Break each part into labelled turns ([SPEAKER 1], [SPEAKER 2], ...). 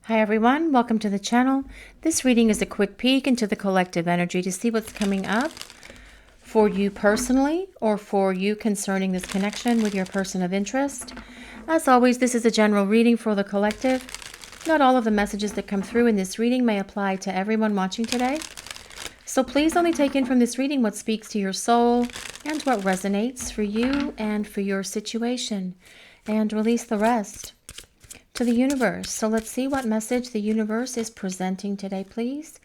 [SPEAKER 1] Hi everyone, welcome to the channel. This reading is a quick peek into the collective energy to see what's coming up for you personally or for you concerning this connection with your person of interest. As always, this is a general reading for the collective. Not all of the messages that come through in this reading may apply to everyone watching today. So please only take in from this reading what speaks to your soul and what resonates for you and for your situation, and release the rest to the universe. So let's see what message the universe is presenting today, please.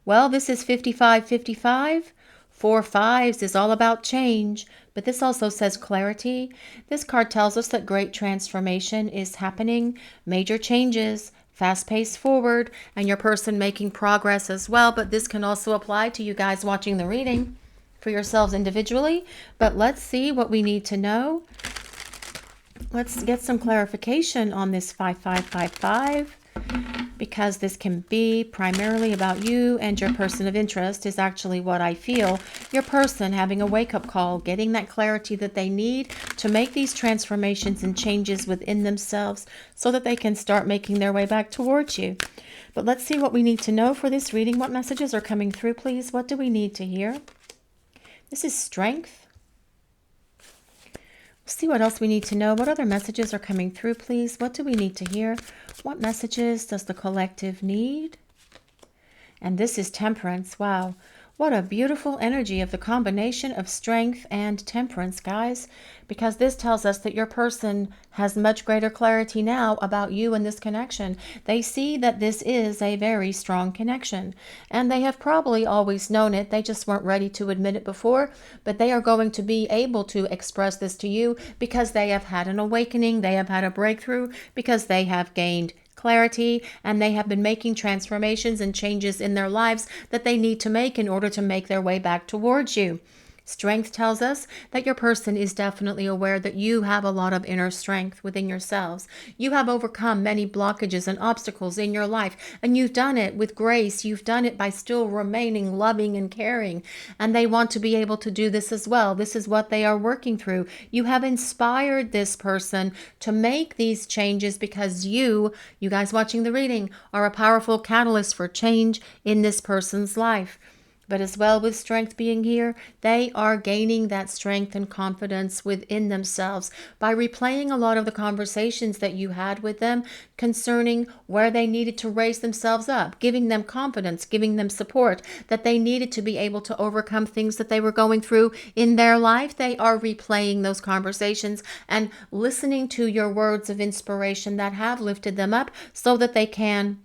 [SPEAKER 1] Well, this is 5555. 4 5s is all about change, but this also says clarity. This card tells us that great transformation is happening, major changes, fast pace forward, and your person making progress as well. But this can also apply to you guys watching the reading for yourselves individually. But let's see what we need to know. Let's get some clarification on this 5555, because this can be primarily about you and your person of interest is actually what I feel. Your person having a wake-up call, getting that clarity that they need to make these transformations and changes within themselves so that they can start making their way back towards you. But let's see what we need to know for this reading. What messages are coming through, please? What do we need to hear? This is strength. See what else we need to know. What other messages are coming through, please? What do we need to hear? What messages does the collective need? And this is temperance. Wow. What a beautiful energy of the combination of strength and temperance, guys, because this tells us that your person has much greater clarity now about you and this connection. They see that this is a very strong connection, and they have probably always known it. They just weren't ready to admit it before, but they are going to be able to express this to you because they have had an awakening, they have had a breakthrough, because they have gained clarity, and they have been making transformations and changes in their lives that they need to make in order to make their way back towards you. Strength tells us that your person is definitely aware that you have a lot of inner strength within yourselves. You have overcome many blockages and obstacles in your life, and you've done it with grace. You've done it by still remaining loving and caring, and they want to be able to do this as well. This is what they are working through. You have inspired this person to make these changes because you guys watching the reading, are a powerful catalyst for change in this person's life. But as well, with strength being here, they are gaining that strength and confidence within themselves by replaying a lot of the conversations that you had with them concerning where they needed to raise themselves up, giving them confidence, giving them support that they needed to be able to overcome things that they were going through in their life. They are replaying those conversations and listening to your words of inspiration that have lifted them up so that they can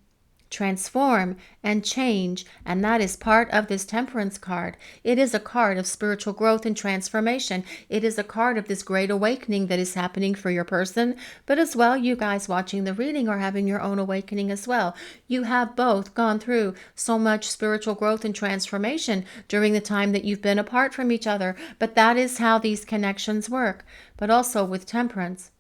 [SPEAKER 1] transform and change. And that is part of this temperance card. It is a card of spiritual growth and transformation. It is a card of this great awakening that is happening for your person, but as well, you guys watching the reading are having your own awakening as well. You have both gone through so much spiritual growth and transformation during the time that you've been apart from each other, but that is how these connections work. But also with temperance,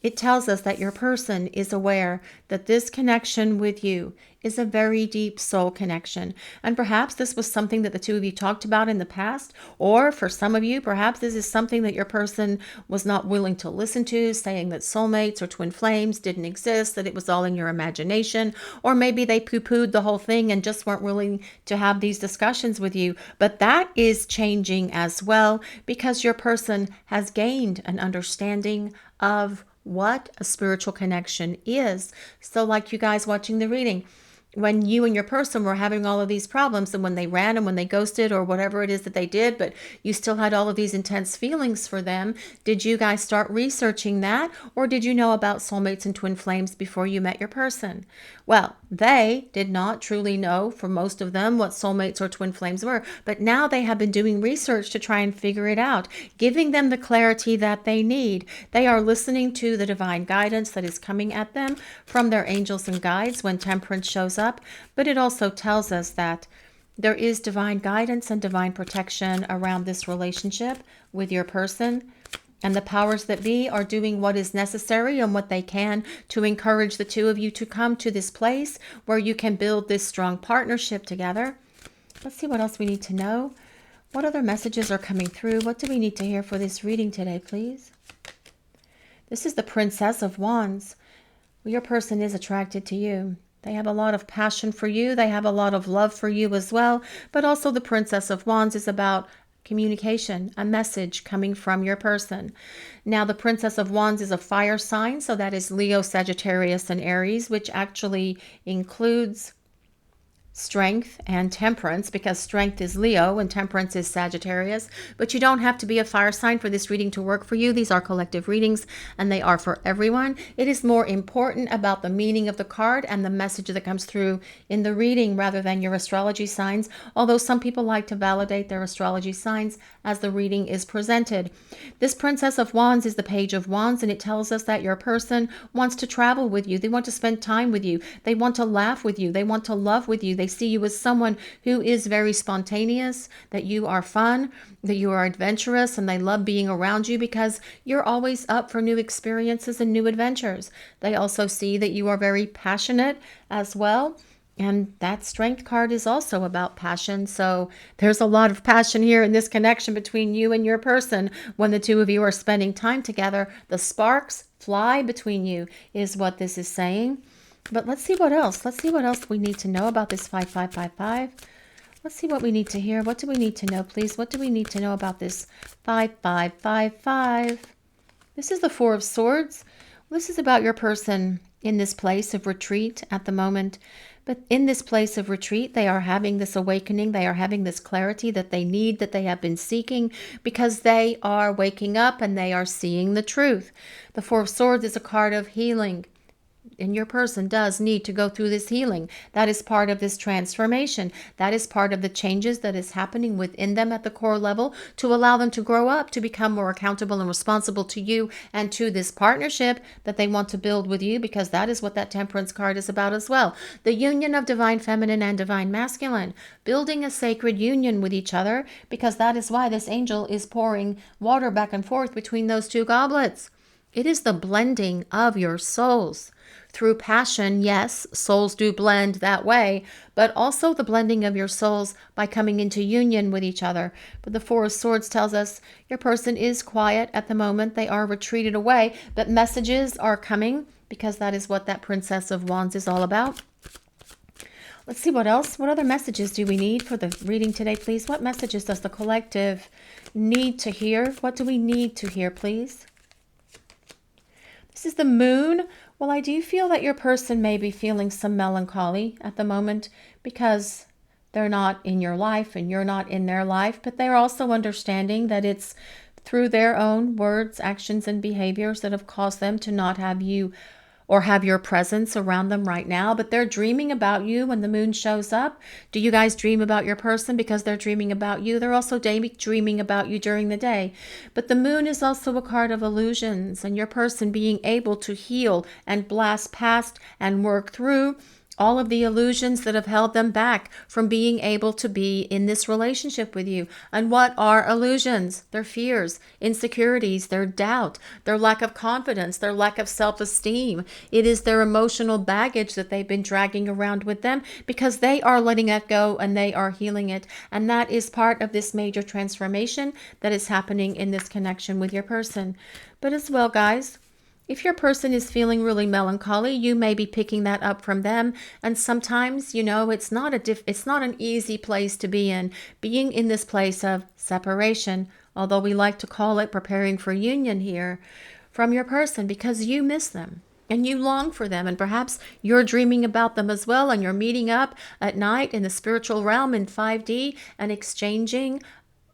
[SPEAKER 1] it tells us that your person is aware that this connection with you is a very deep soul connection. And perhaps this was something that the two of you talked about in the past, or for some of you, perhaps this is something that your person was not willing to listen to, saying that soulmates or twin flames didn't exist, that it was all in your imagination, or maybe they poo-pooed the whole thing and just weren't willing to have these discussions with you. But that is changing as well, because your person has gained an understanding of what a spiritual connection is. So like you guys watching the reading, when you and your person were having all of these problems, and when they ran and when they ghosted or whatever it is that they did, but you still had all of these intense feelings for them, did you guys start researching that, or did you know about soulmates and twin flames before you met your person? Well, they did not truly know, for most of them, what soulmates or twin flames were, but now they have been doing research to try and figure it out, giving them the clarity that they need. They are listening to the divine guidance that is coming at them from their angels and guides when temperance shows up. But it also tells us that there is divine guidance and divine protection around this relationship with your person. And the powers that be are doing what is necessary and what they can to encourage the two of you to come to this place where you can build this strong partnership together. Let's see what else we need to know. What other messages are coming through? What do we need to hear for this reading today, please? This is the Princess of Wands. Well, your person is attracted to you. They have a lot of passion for you. They have a lot of love for you as well. But also the Princess of Wands is about communication, a message coming from your person. Now, the Princess of Wands is a fire sign, so that is Leo, Sagittarius, and Aries, which actually includes strength and temperance, because strength is Leo and temperance is Sagittarius. But you don't have to be a fire sign for this reading to work for you. These are collective readings and they are for everyone. It is more important about the meaning of the card and the message that comes through in the reading rather than your astrology signs, although some people like to validate their astrology signs as the reading is presented. This Princess of Wands is the Page of Wands, and it tells us that your person wants to travel with you. They want to spend time with you. They want to laugh with you. They want to love with you. They see you as someone who is very spontaneous, that you are fun, that you are adventurous, and they love being around you because you're always up for new experiences and new adventures. They also see that you are very passionate as well. And that Strength card is also about passion. So there's a lot of passion here in this connection between you and your person. When the two of you are spending time together, the sparks fly between you is what this is saying. But let's see what else. Let's see what else we need to know about this 5555. Let's see what we need to hear. What do we need to know, please? What do we need to know about this 5555? This is the Four of Swords. This is about your person in this place of retreat at the moment. But in this place of retreat, they are having this awakening. They are having this clarity that they need, that they have been seeking, because they are waking up and they are seeing the truth. The Four of Swords is a card of healing. And your person does need to go through this healing. That is part of this transformation. That is part of the changes that is happening within them at the core level to allow them to grow up, to become more accountable and responsible to you and to this partnership that they want to build with you, because that is what that Temperance card is about as well. The union of divine feminine and divine masculine, building a sacred union with each other, because that is why this angel is pouring water back and forth between those two goblets. It is the blending of your souls. Through passion, yes, souls do blend that way, but also the blending of your souls by coming into union with each other. But the Four of Swords tells us your person is quiet at the moment. They are retreated away, but messages are coming, because that is what that Princess of Wands is all about. Let's see what else. What other messages do we need for the reading today, please? What messages does the collective need to hear? What do we need to hear, please? This is the Moon. Well, I do feel that your person may be feeling some melancholy at the moment because they're not in your life and you're not in their life, but they're also understanding that it's through their own words, actions, and behaviors that have caused them to not have you or have your presence around them right now, but they're dreaming about you when the moon shows up. Do you guys dream about your person because they're dreaming about you? They're also dreaming about you during the day. But the moon is also a card of illusions, and your person being able to heal and blast past and work through all of the illusions that have held them back from being able to be in this relationship with you. And what are illusions? Their fears, insecurities, their doubt, their lack of confidence, their lack of self-esteem. It is their emotional baggage that they've been dragging around with them, because they are letting it go and they are healing it. And that is part of this major transformation that is happening in this connection with your person. But as well, guys, if your person is feeling really melancholy, you may be picking that up from them. And sometimes, you know, it's not an easy place to be in, being in this place of separation, although we like to call it preparing for union here, from your person, because you miss them and you long for them. And perhaps you're dreaming about them as well, and you're meeting up at night in the spiritual realm in 5D and exchanging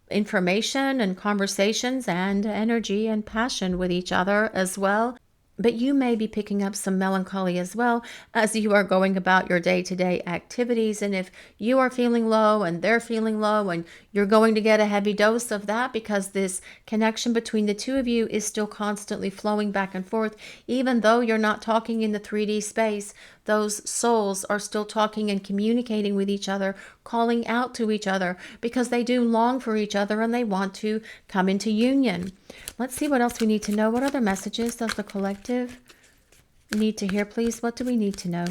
[SPEAKER 1] information and conversations and energy and passion with each other as well. But you may be picking up some melancholy as well as you are going about your day-to-day activities. And if you are feeling low and they're feeling low, and you're going to get a heavy dose of that, because this connection between the two of you is still constantly flowing back and forth. Even though you're not talking in the 3D space, those souls are still talking and communicating with each other, calling out to each other, because they do long for each other and they want to come into union. Let's see what else we need to know. What other messages does the collective need to hear, please? What do we need to know?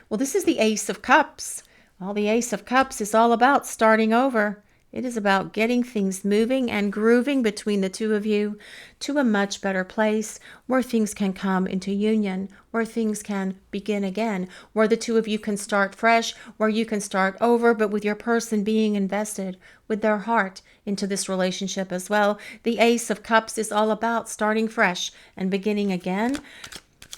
[SPEAKER 1] Well, this is the Ace of Cups. Well, the Ace of Cups is all about starting over. It is about getting things moving and grooving between the two of you to a much better place where things can come into union, where things can begin again, where the two of you can start fresh, where you can start over, but with your person being invested with their heart into this relationship as well. The Ace of Cups is all about starting fresh and beginning again.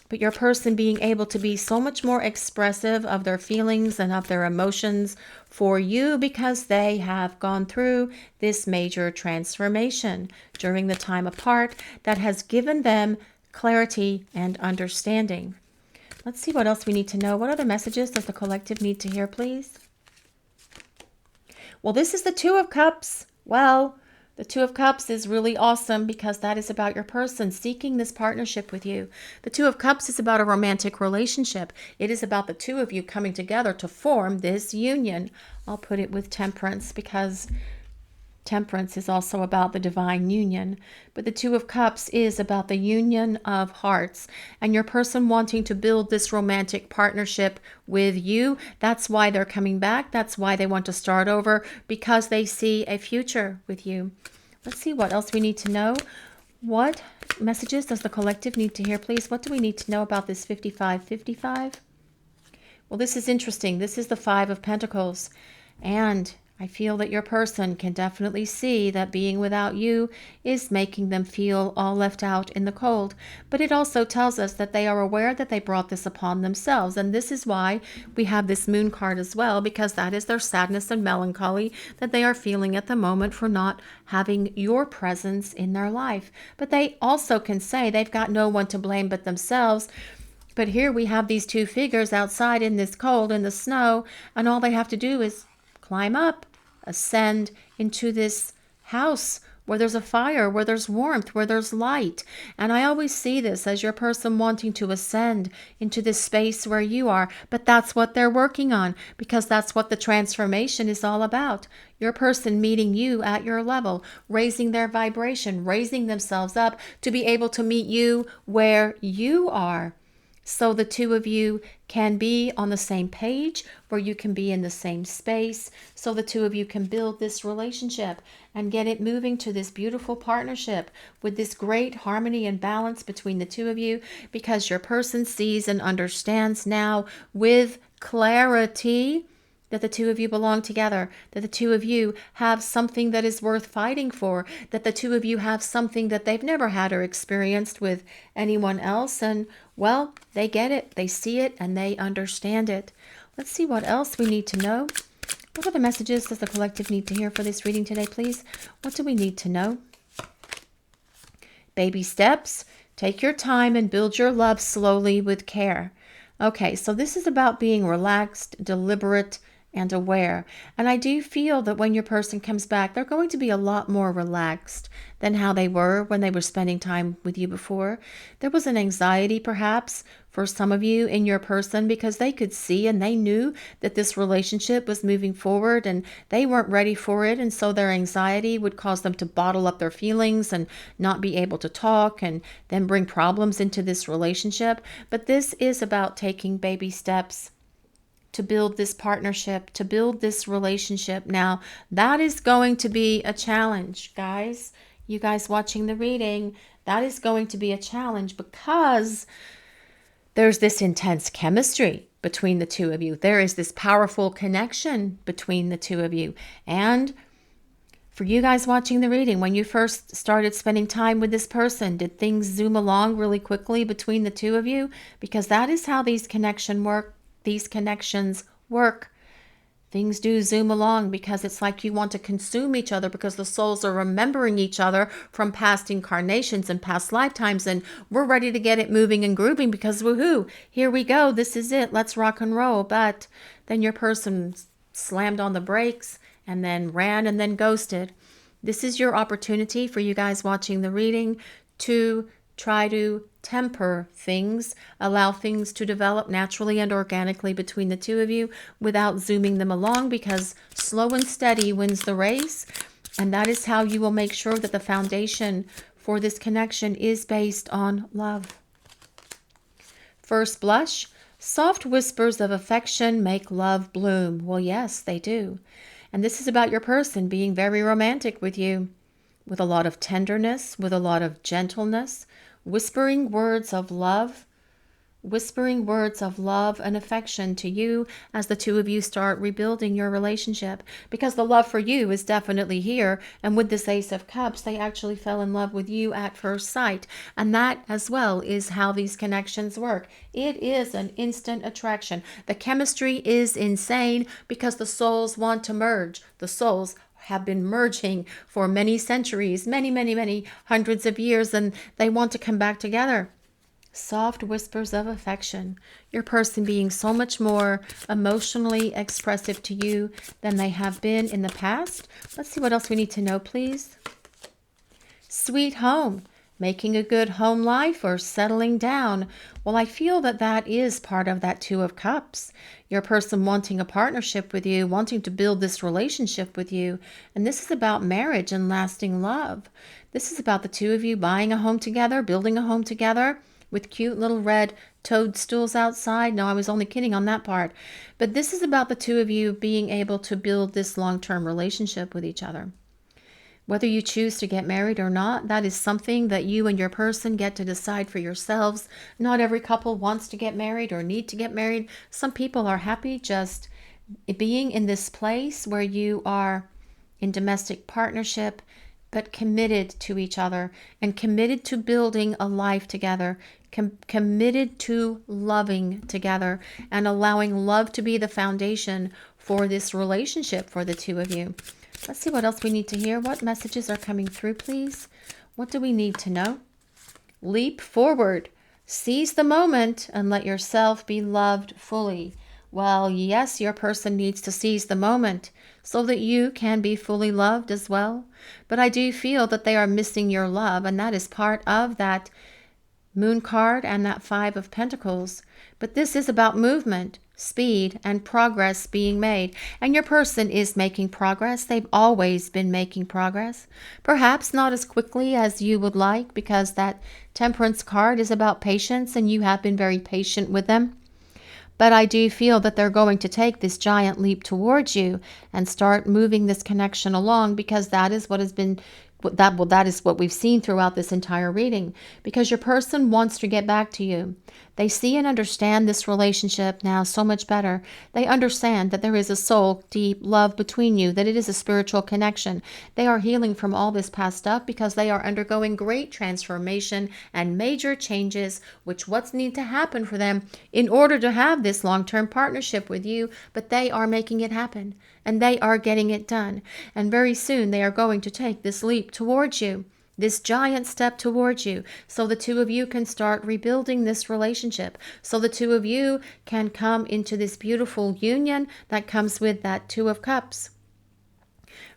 [SPEAKER 1] But your person being able to be so much more expressive of their feelings and of their emotions for you because they have gone through this major transformation during the time apart that has given them clarity and understanding. Let's see what else we need to know. What other messages does the collective need to hear, please? Well, this is the Two of Cups. Well, the Two of Cups is really awesome because that is about your person seeking this partnership with you. The Two of Cups is about a romantic relationship. It is about the two of you coming together to form this union. I'll put it with Temperance because Temperance is also about the divine union. But the Two of Cups is about the union of hearts and your person wanting to build this romantic partnership with you. That's why they're coming back. That's why they want to start over, because they see a future with you. Let's see what else we need to know. What messages does the collective need to hear, please? What do we need to know about this 55-55? Well, this is interesting. This is the Five of Pentacles. And I feel that your person can definitely see that being without you is making them feel all left out in the cold. But it also tells us that they are aware that they brought this upon themselves. And this is why we have this Moon card as well, because that is their sadness and melancholy that they are feeling at the moment for not having your presence in their life. But they also can say they've got no one to blame but themselves. But here we have these two figures outside in this cold, in the snow, and all they have to do is climb up, ascend into this house where there's a fire, where there's warmth, where there's light. And I always see this as your person wanting to ascend into this space where you are. But that's what they're working on, because that's what the transformation is all about. Your person meeting you at your level, raising their vibration, raising themselves up to be able to meet you where you are. So the two of you can be on the same page, where you can be in the same space, so the two of you can build this relationship and get it moving to this beautiful partnership with this great harmony and balance between the two of you, because your person sees and understands now with clarity that the two of you belong together, that the two of you have something that is worth fighting for, that the two of you have something that they've never had or experienced with anyone else. And, well, they get it, they see it, and they understand it. Let's see what else we need to know. What other messages does the collective need to hear for this reading today, please? What do we need to know? Baby steps. Take your time and build your love slowly with care. Okay, so this is about being relaxed, deliberate, and aware. And I do feel that when your person comes back, they're going to be a lot more relaxed than how they were when they were spending time with you before. There was an anxiety perhaps for some of you in your person, because they could see and they knew that this relationship was moving forward and they weren't ready for it. And so their anxiety would cause them to bottle up their feelings and not be able to talk, and then bring problems into this relationship. But this is about taking baby steps to build this partnership, to build this relationship. Now, that is going to be a challenge, guys. You guys watching the reading, that is going to be a challenge, because there's this intense chemistry between the two of you. There is this powerful connection between the two of you. And for you guys watching the reading, when you first started spending time with this person, did things zoom along really quickly between the two of you? Because that is how these connections work. Things do zoom along, because it's like you want to consume each other, because the souls are remembering each other from past incarnations and past lifetimes, and we're ready to get it moving and grooving because woohoo, here we go, this is it, let's rock and roll. But then your person slammed on the brakes and then ran and then ghosted. This is your opportunity, for you guys watching the reading, to try to temper things, allow things to develop naturally and organically between the two of you without zooming them along, because slow and steady wins the race. And that is how you will make sure that the foundation for this connection is based on love. First blush. Soft whispers of affection make love bloom. Well, yes, they do. And this is about your person being very romantic with you, with a lot of tenderness, with a lot of gentleness, whispering words of love, and affection to you as the two of you start rebuilding your relationship, because the love for you is definitely here. And with this Ace of Cups, they actually fell in love with you at first sight, and that as well is how these connections work. It is an instant attraction. The chemistry is insane because the souls want to merge. The souls have been merging for many centuries, many hundreds of years, and they want to come back together. Soft whispers of affection. Your person being so much more emotionally expressive to you than they have been in the past. Let's see what else we need to know, please. Sweet home. Making a good home life or settling down. Well, I feel that that is part of that Two of Cups. Your person wanting a partnership with you, wanting to build this relationship with you. And this is about marriage and lasting love. This is about the two of you buying a home together, building a home together, with cute little red toadstools outside. No, I was only kidding on that part. But this is about the two of you being able to build this long-term relationship with each other. Whether you choose to get married or not, that is something that you and your person get to decide for yourselves. Not every couple wants to get married or need to get married. Some people are happy just being in this place where you are in domestic partnership, but committed to each other and committed to building a life together, committed to loving together and allowing love to be the foundation for this relationship for the two of you. Let's see what else we need to hear. What messages are coming through, please? What do we need to know? Leap forward. Seize the moment and let yourself be loved fully. Well, yes, your person needs to seize the moment so that you can be fully loved as well. But I do feel that they are missing your love, and that is part of that Moon card and that Five of Pentacles. But this is about movement, speed, and progress being made. And your person is making progress. They've always been making progress. Perhaps not as quickly as you would like, because that Temperance card is about patience, and you have been very patient with them. But I do feel that they're going to take this giant leap towards you and start moving this connection along, because that is what has been that is what we've seen throughout this entire reading, because your person wants to get back to you. They see and understand this relationship now so much better. They understand that there is a soul deep love between you, that it is a spiritual connection. They are healing from all this past stuff because they are undergoing great transformation and major changes, which what's need to happen for them in order to have this long-term partnership with you. But they are making it happen, and they are getting it done. And very soon they are going to take this leap towards you, this giant step towards you, so the two of you can start rebuilding this relationship, so the two of you can come into this beautiful union that comes with that Two of Cups.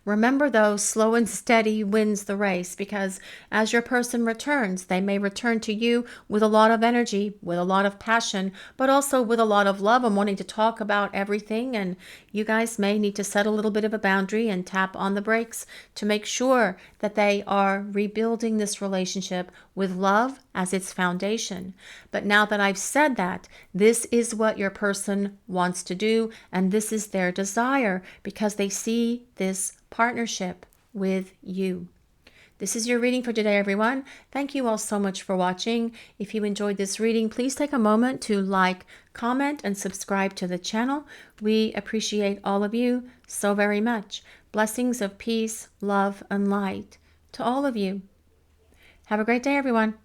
[SPEAKER 1] Remember, though, slow and steady wins the race, because as your person returns, they may return to you with a lot of energy, with a lot of passion, but also with a lot of love and wanting to talk about everything. And you guys may need to set a little bit of a boundary and tap on the brakes to make sure that they are rebuilding this relationship with love as its foundation. But now that I've said that, this is what your person wants to do, and this is their desire, because they see this partnership with you. This is your reading for today, everyone. Thank you all so much for watching. If you enjoyed this reading, please take a moment to like, comment, and subscribe to the channel. We appreciate all of you so very much. Blessings of peace, love, and light to all of you. Have a great day, everyone.